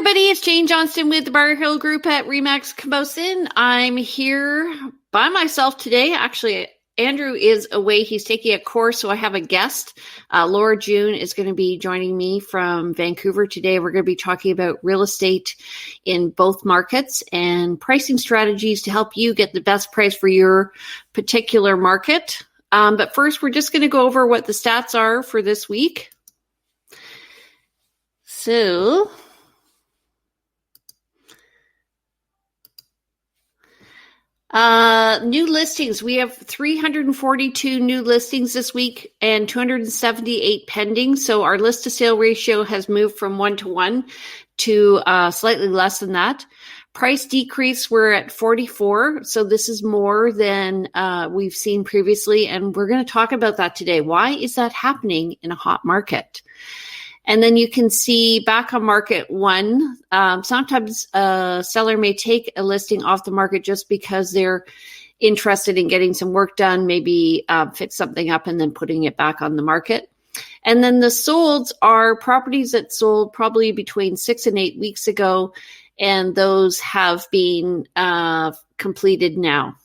everybody, it's Jane Johnston with the Bar Hill Group at Remax Cabosin. I'm here by myself today. Actually, Andrew is away. He's taking a course, so I have a guest. Laura June is going to be joining me from Vancouver today. We're going to be talking about real estate in both markets and pricing strategies to help you get the best price for your particular market. But first, we're just going to go over what the stats are for this week. So, new listings. We have 342 new listings this week and 278 pending. So our list to sale ratio has moved from 1-to-1 to slightly less than that. Price decrease, we're at 44. So this is more than we've seen previously. And we're going to talk about that today. Why is that happening in a hot market? And then you can see back on market one, sometimes a seller may take a listing off the market just because they're interested in getting some work done, maybe fix something up and then putting it back on the market. And then the solds are properties that sold probably between 6 and 8 weeks ago, and those have been completed now.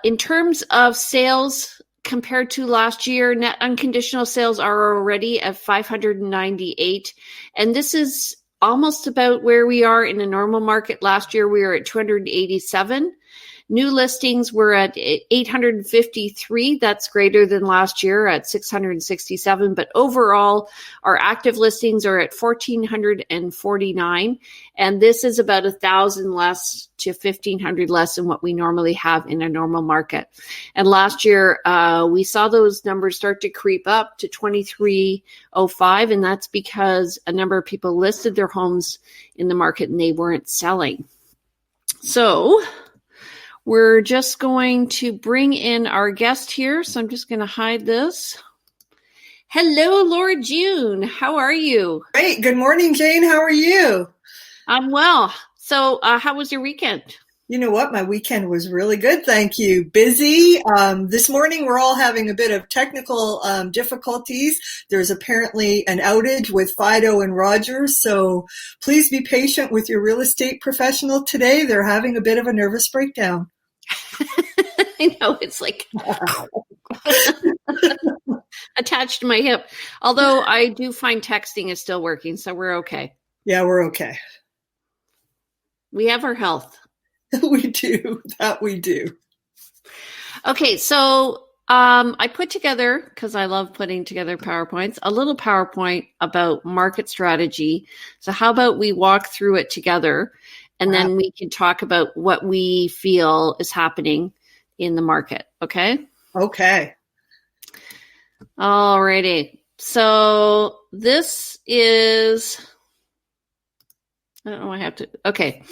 In terms of sales, compared to last year, net unconditional sales are already at 598. And this is almost about where we are in a normal market. Last year, we were at 287. New listings were at 853. That's greater than last year at 667. But overall, our active listings are at 1,449. And this is about 1,000 less to 1,500 less than what we normally have in a normal market. And last year, we saw those numbers start to creep up to 2,305. And that's because a number of people listed their homes in the market and they weren't selling. So we're just going to bring in our guest here. So I'm just going to hide this. Hello, Laura June. How are you? Great. Good morning, Jane. How are you? I'm well. So how was your weekend? You know what? My weekend was really good. Thank you. Busy. This morning, we're all having a bit of technical difficulties. There's apparently an outage with Fido and Rogers. So please be patient with your real estate professional today. They're having a bit of a nervous breakdown. I know. It's like attached to my hip. Although I do find texting is still working. So we're okay. Yeah, we're okay. We have our health. We do. That we do. Okay, so I put together, because I love putting together PowerPoints, a little PowerPoint about market strategy. So how about we walk through it together, and then we can talk about what we feel is happening in the market, okay? Okay. All righty. So this is, I don't know, I have to, okay.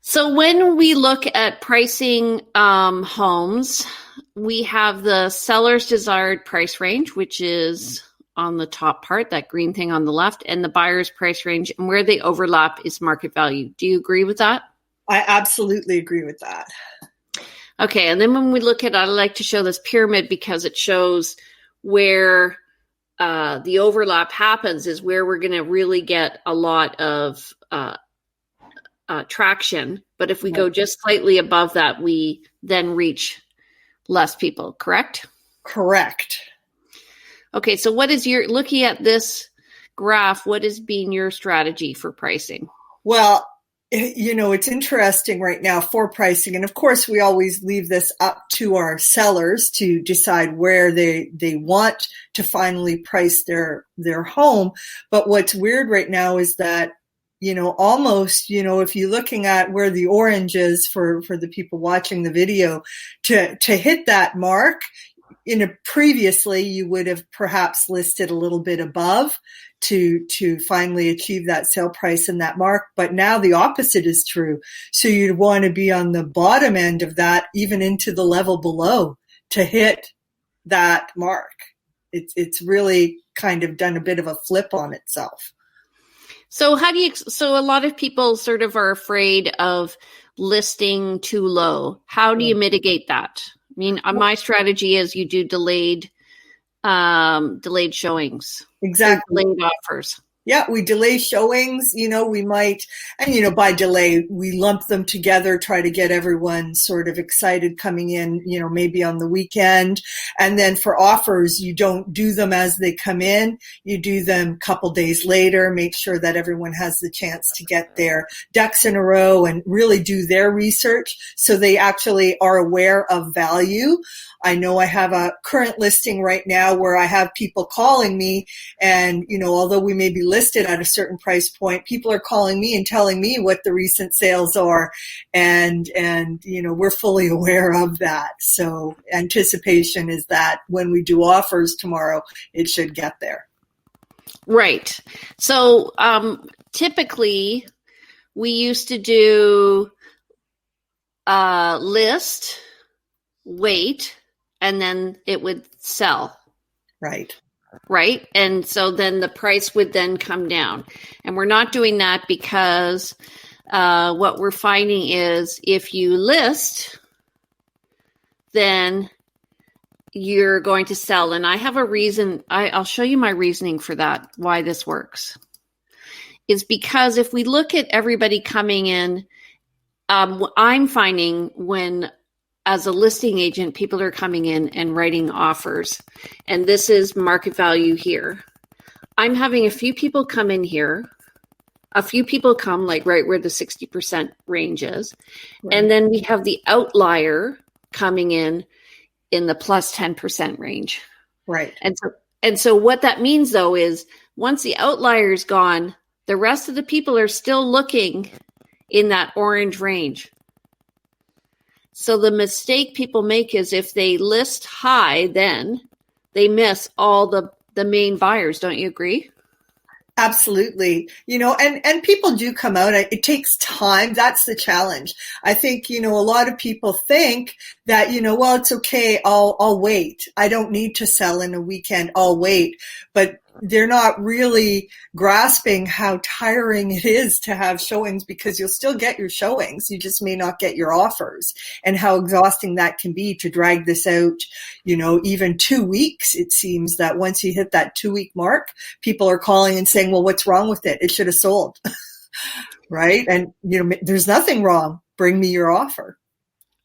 So when we look at pricing homes, we have the seller's desired price range, which is on the top part, that green thing on the left, and the buyer's price range, and where they overlap is market value. Do you agree with that? I absolutely agree with that. Okay, and then when we look at, I like to show this pyramid because it shows where the overlap happens is where we're going to really get a lot of traction. But if we go just slightly above that, we then reach less people, correct? Correct. Okay, so what is your, looking at this graph, what has been your strategy for pricing? Well, you know, it's interesting right now for pricing. And of course, we always leave this up to our sellers to decide where they want to finally price their home. But what's weird right now is that, you know, almost, you know, if you're looking at where the orange is for the people watching the video, to hit that mark, previously you would have perhaps listed a little bit above to finally achieve that sale price and that mark. But now the opposite is true. So you'd want to be on the bottom end of that, even into the level below, to hit that mark. It's really kind of done a bit of a flip on itself. So so a lot of people sort of are afraid of listing too low. How do you mitigate that? I mean, my strategy is you do delayed showings. Exactly. Delayed offers. Yeah, we delay showings, we might, and by delay, we lump them together, try to get everyone sort of excited coming in, maybe on the weekend. And then for offers, you don't do them as they come in. You do them a couple days later, make sure that everyone has the chance to get their ducks in a row and really do their research so they actually are aware of value. I know I have a current listing right now where I have people calling me and, although we may be listed at a certain price point, people are calling me and telling me what the recent sales are. And we're fully aware of that. So anticipation is that when we do offers tomorrow, it should get there. Right. So typically we used to do list, wait, and then it would sell. Right. Right. And so then the price would then come down. And we're not doing that because what we're finding is if you list, then you're going to sell. And I have a reason. I'll show you my reasoning for that, why this works. Is because if we look at everybody coming in, I'm finding when as a listing agent, people are coming in and writing offers. And this is market value here. I'm having a few people come in here. A few people come like right where the 60% range is. Right. And then we have the outlier coming in the plus 10% range. Right. And so what that means though is once the outlier is gone, the rest of the people are still looking in that orange range. So the mistake people make is if they list high, then they miss all the main buyers. Don't you agree? Absolutely. And people do come out. It takes time. That's the challenge. I think, a lot of people think that, well, it's okay. I'll wait. I don't need to sell in a weekend. I'll wait. But they're not really grasping how tiring it is to have showings because you'll still get your showings. You just may not get your offers and how exhausting that can be to drag this out, even 2 weeks. It seems that once you hit that 2-week mark, people are calling and saying, well, what's wrong with it? It should have sold. Right. And, there's nothing wrong. Bring me your offer.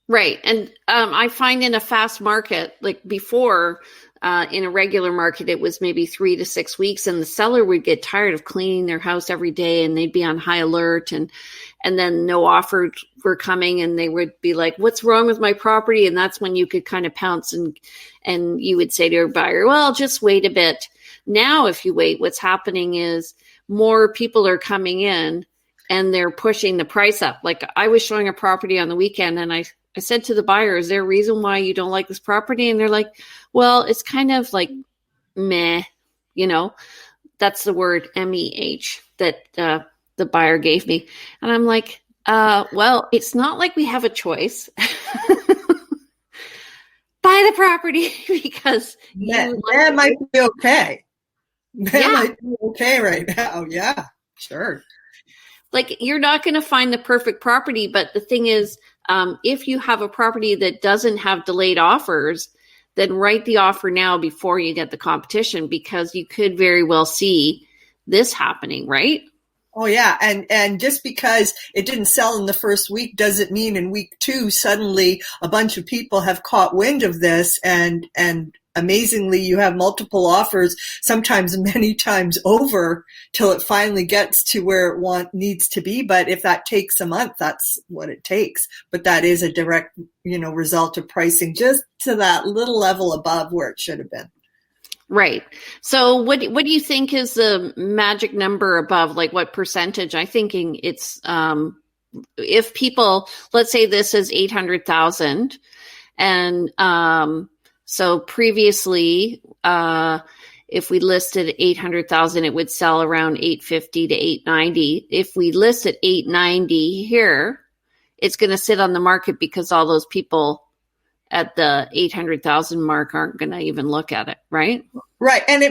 Right. And I find in a fast market, like before, in a regular market, it was maybe 3 to 6 weeks, and the seller would get tired of cleaning their house every day, and they'd be on high alert, and then no offers were coming, and they would be like, "What's wrong with my property?" And that's when you could kind of pounce and you would say to your buyer, "Well, just wait a bit." Now, if you wait, what's happening is more people are coming in, and they're pushing the price up. Like I was showing a property on the weekend, and I said to the buyer, is there a reason why you don't like this property? And they're like, well, it's kind of like meh, that's the word MEH that the buyer gave me. And I'm like, well, it's not like we have a choice. Buy the property because that might be okay. That might be okay right now. Yeah, sure. Like you're not going to find the perfect property, but the thing is, if you have a property that doesn't have delayed offers, then write the offer now before you get the competition because you could very well see this happening, right? Oh yeah, and just because it didn't sell in the first week doesn't mean in week 2 suddenly a bunch of people have caught wind of this and amazingly you have multiple offers, sometimes many times over till it finally gets to where it needs to be. But if that takes a month, that's what it takes. But that is a direct, result of pricing just to that little level above where it should have been. Right. So what do you think is the magic number above? Like what percentage? I'm thinking it's if people, let's say this is 800,000 and so previously if we listed 800,000 it would sell around 850 to 890. If we list at 890 here, it's going to sit on the market because all those people at the 800,000 mark aren't going to even look at it, right? Right. And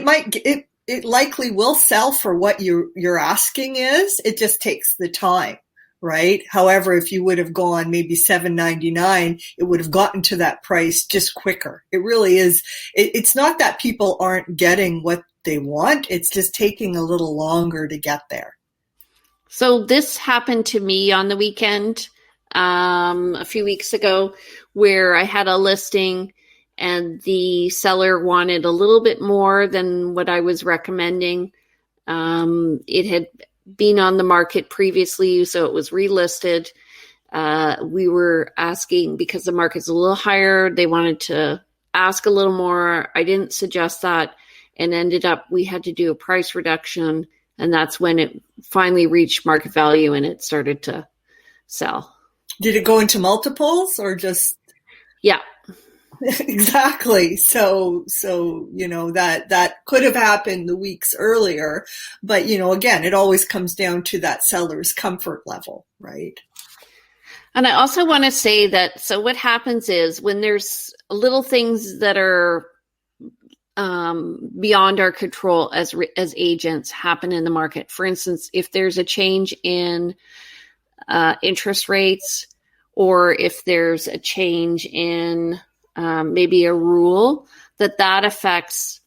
it likely will sell for what your asking is. It just takes the time, right? However, if you would have gone maybe $799, it would have gotten to that price just quicker. It really is. It's not that people aren't getting what they want. It's just taking a little longer to get there. So this happened to me on the weekend a few weeks ago, where I had a listing and the seller wanted a little bit more than what I was recommending. It had been on the market previously, so it was relisted. We were asking, because the market's a little higher, they wanted to ask a little more. I didn't suggest that, and ended up we had to do a price reduction, and that's when it finally reached market value and it started to sell. Did it go into multiples or just? Yeah. Exactly. So, that could have happened the weeks earlier, but, again, it always comes down to that seller's comfort level, right? And I also want to say that, so what happens is when there's little things that are beyond our control as agents happen in the market. For instance, if there's a change in interest rates, or if there's a change in maybe a rule that affects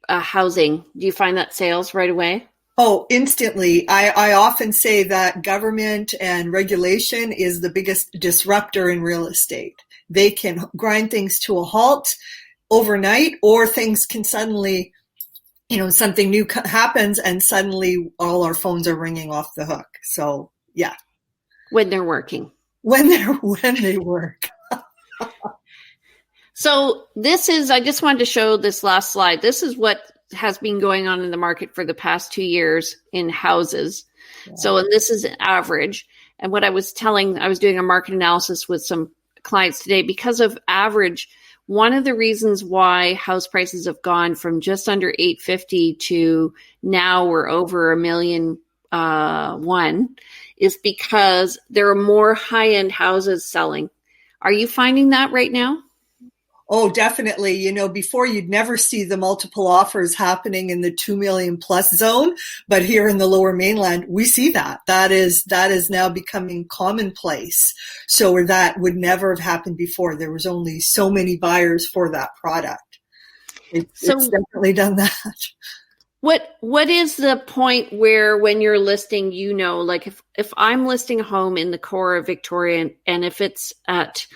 housing, do you find that sales right away? Oh, instantly. I often say that government and regulation is the biggest disruptor in real estate. They can grind things to a halt overnight, or things can suddenly, something new happens and suddenly all our phones are ringing off the hook. So, yeah. When they're working. When they work. So I just wanted to show this last slide. This is what has been going on in the market for the past 2 years in houses. Yeah. So, and this is an average. And what I was doing a market analysis with some clients today, because of average, one of the reasons why house prices have gone from just under $850 to now we're over $1 million is because there are more high-end houses selling. Are you finding that right now? Oh, definitely. Before you'd never see the multiple offers happening in the 2 million plus zone, but here in the Lower Mainland, we see that. That is now becoming commonplace. So where that would never have happened before. There was only so many buyers for that product. It's definitely done that. What is the point where when you're listing, like if I'm listing a home in the core of Victoria and if it's at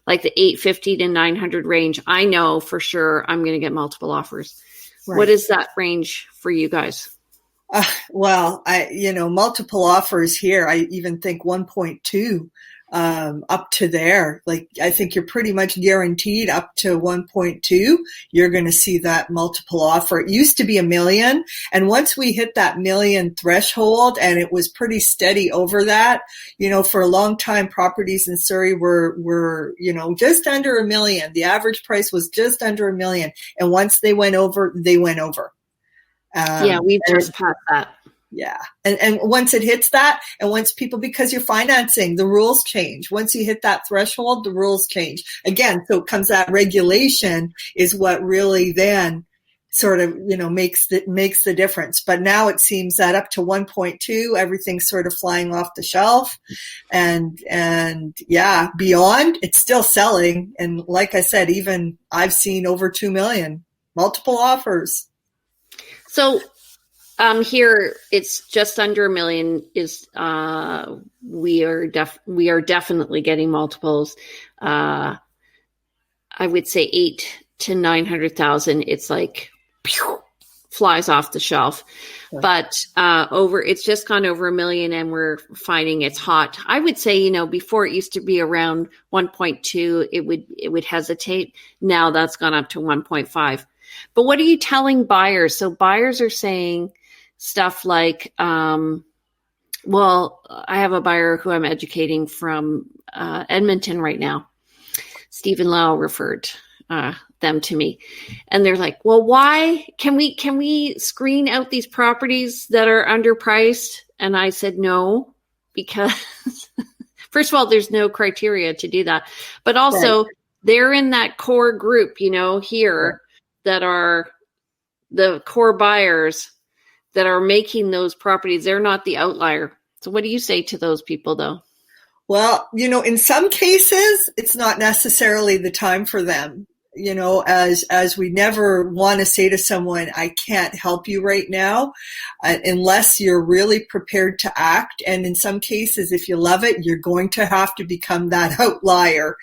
like the 850 to 900 range, I know for sure I'm going to get multiple offers. Right. What is that range for you guys? Well, multiple offers here. I even think 1.2 up to there. Like, I think you're pretty much guaranteed up to 1.2. You're going to see that multiple offer. It used to be $1 million. And once we hit that $1 million threshold, and it was pretty steady over that, for a long time, properties in Surrey were, just under $1 million. The average price was just under $1 million. And once they went over, they went over. We've just passed that. Yeah. And once it hits that, and once people, because you're financing, the rules change. Once you hit that threshold, the rules change. Again, so it comes that regulation is what really then sort of, makes the difference. But now it seems that up to 1.2, everything's sort of flying off the shelf. And yeah, beyond, it's still selling. And like I said, even I've seen over 2 million, multiple offers. So, here it's just under $1 million. We are definitely getting multiples. I would say 800,000 to 900,000. It's like flies off the shelf, but it's just gone over $1 million, and we're finding it's hot. I would say before it used to be around 1.2, it would hesitate. Now that's gone up to 1.5. But what are you telling buyers? So buyers are saying stuff like, I have a buyer who I'm educating from Edmonton right now. Stephen Lau referred them to me. And they're like, well, why can we screen out these properties that are underpriced? And I said, no, because first of all, there's no criteria to do that. But also they're in that core group, here that are the core buyers that are making those properties. They're not the outlier. So what do you say to those people, though? Well, in some cases, it's not necessarily the time for them. as we never want to say to someone, I can't help you right now, unless you're really prepared to act. And in some cases, if you love it, you're going to have to become that outlier.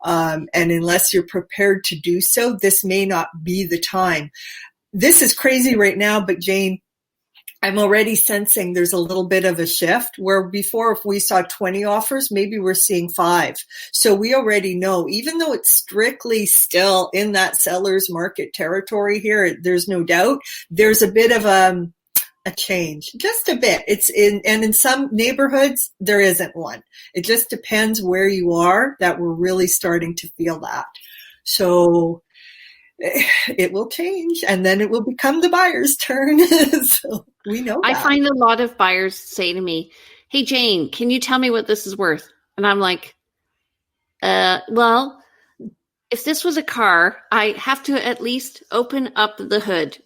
And unless you're prepared to do so, this may not be the time. This is crazy right now, but Jane, I'm already sensing there's a little bit of a shift where before, if we saw 20 offers, maybe we're seeing 5. So we already know, even though it's strictly still in that seller's market territory here, there's no doubt there's a bit of a change, just a bit. And in some neighborhoods, there isn't one. It just depends where you are that we're really starting to feel that. So it will change, and then it will become the buyer's turn. So we know that. I find a lot of buyers say to me, hey, Jane, can you tell me what this is worth? And I'm like, well, if this was a car, I have to at least open up the hood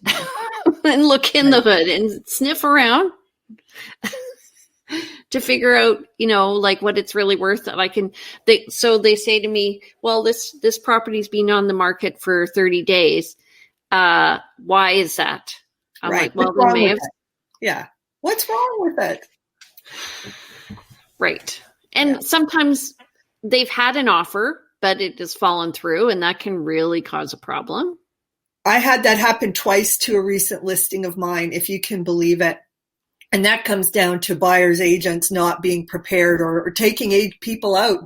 and look in the hood and sniff around to figure out, like what it's really worth that I can. So they say to me, well, this property's been on the market for 30 days. Why is that? I'm like, well, they may have. Yeah. What's wrong with it? Right. And sometimes they've had an offer, but it has fallen through, and that can really cause a problem. I had that happen twice to a recent listing of mine, if you can believe it. And that comes down to buyers' agents not being prepared or taking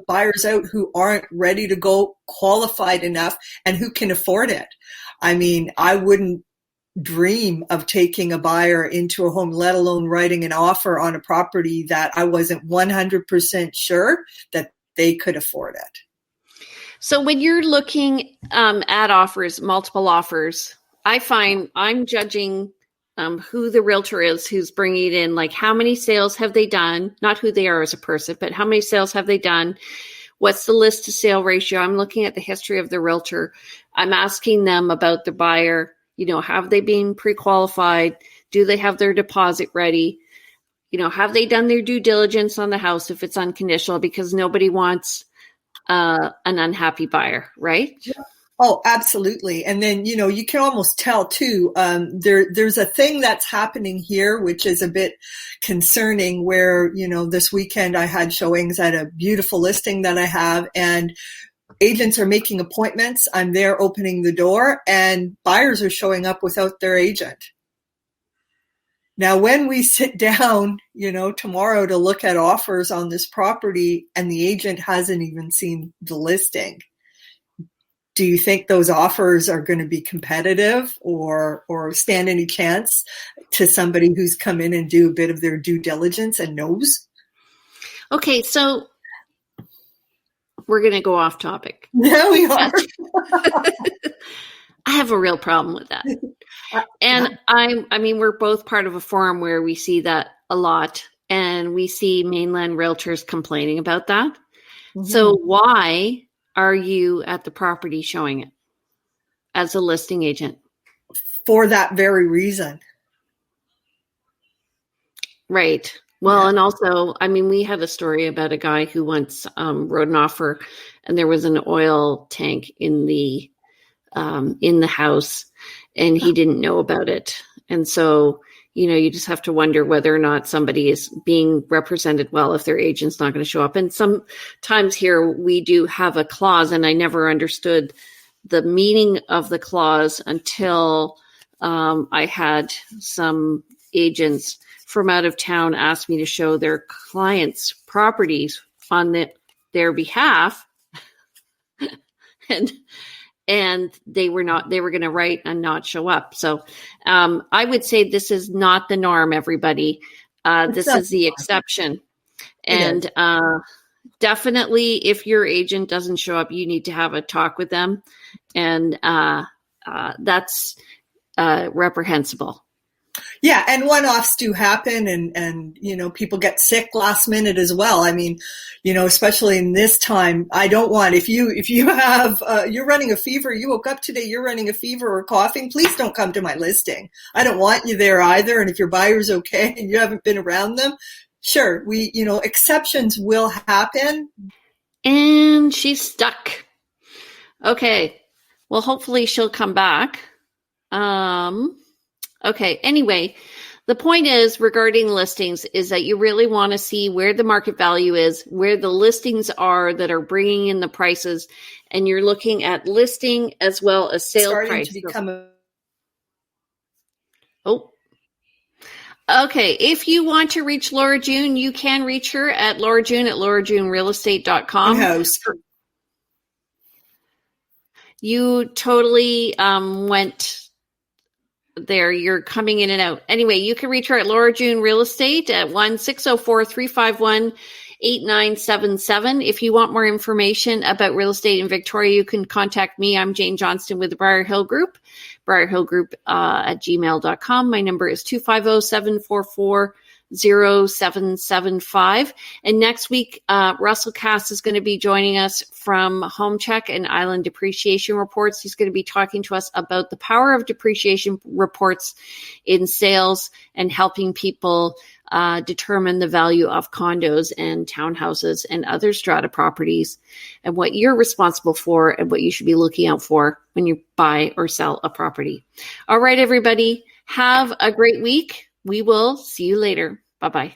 buyers out who aren't ready to go, qualified enough, and who can afford it. I mean, I wouldn't dream of taking a buyer into a home, let alone writing an offer on a property that I wasn't 100% sure that they could afford it. So when you're looking at offers, multiple offers, I find I'm judging who the realtor is who's bringing it in, like how many sales have they done, not who they are as a person, but how many sales have they done? What's the list to sale ratio? I'm looking at the history of the realtor. I'm asking them about the buyer. Have they been pre-qualified? Do they have their deposit ready? Have they done their due diligence on the house if it's unconditional? Because nobody wants an unhappy buyer, right? Yeah. Oh, absolutely. And then, you can almost tell too, there's a thing that's happening here, which is a bit concerning where, this weekend I had showings at a beautiful listing that I have, and agents are making appointments. I'm there opening the door, and buyers are showing up without their agent. Now, when we sit down, tomorrow to look at offers on this property and the agent hasn't even seen the listing, do you think those offers are going to be competitive or stand any chance to somebody who's come in and do a bit of their due diligence and knows? Okay, so we're going to go off topic. Yeah, we are. I have a real problem with that. And I mean, we're both part of a forum where we see that a lot, and we see mainland realtors complaining about that. Mm-hmm. So why are you at the property showing it as a listing agent? For that very reason. Right. Well, yeah. And also, I mean, we had a story about a guy who once wrote an offer, and there was an oil tank in the house, and he didn't know about it. And so, you just have to wonder whether or not somebody is being represented well if their agent's not going to show up. And sometimes here we do have a clause, and I never understood the meaning of the clause until I had some agents from out of town ask me to show their clients' properties on their behalf. And they were going to write and not show up. So I would say this is not the norm, everybody. This is the exception. And definitely, if your agent doesn't show up, you need to have a talk with them. And that's reprehensible. Yeah, and one-offs do happen, and people get sick last minute as well. I mean, especially in this time, I don't want, if you have you're running a fever, you woke up today, you're running a fever or coughing, please don't come to my listing. I don't want you there either. And if your buyer's okay and you haven't been around them, sure, exceptions will happen. And she's stuck. Okay. Well, hopefully she'll come back. Okay. Anyway, the point is regarding listings is that you really want to see where the market value is, where the listings are that are bringing in the prices, and you're looking at listing as well as sale Starting price. to become Oh. Okay. If you want to reach Laura June, you can reach her at Laura June at laurajunerealestate.com. house. You totally went there. You're coming in and out. Anyway, you can reach her at Laura June Real Estate at 1-604-351-8977. If you want more information about real estate in Victoria, you can contact me. I'm Jane Johnston with the Briar Hill Group, briarhillgroup at gmail.com. My number is 250-744-0775. And next week, Russell Cass is going to be joining us from Home Check and Island Depreciation Reports. He's going to be talking to us about the power of depreciation reports in sales and helping people determine the value of condos and townhouses and other strata properties and what you're responsible for and what you should be looking out for when you buy or sell a property. All right, everybody, have a great week. We will see you later. Bye-bye.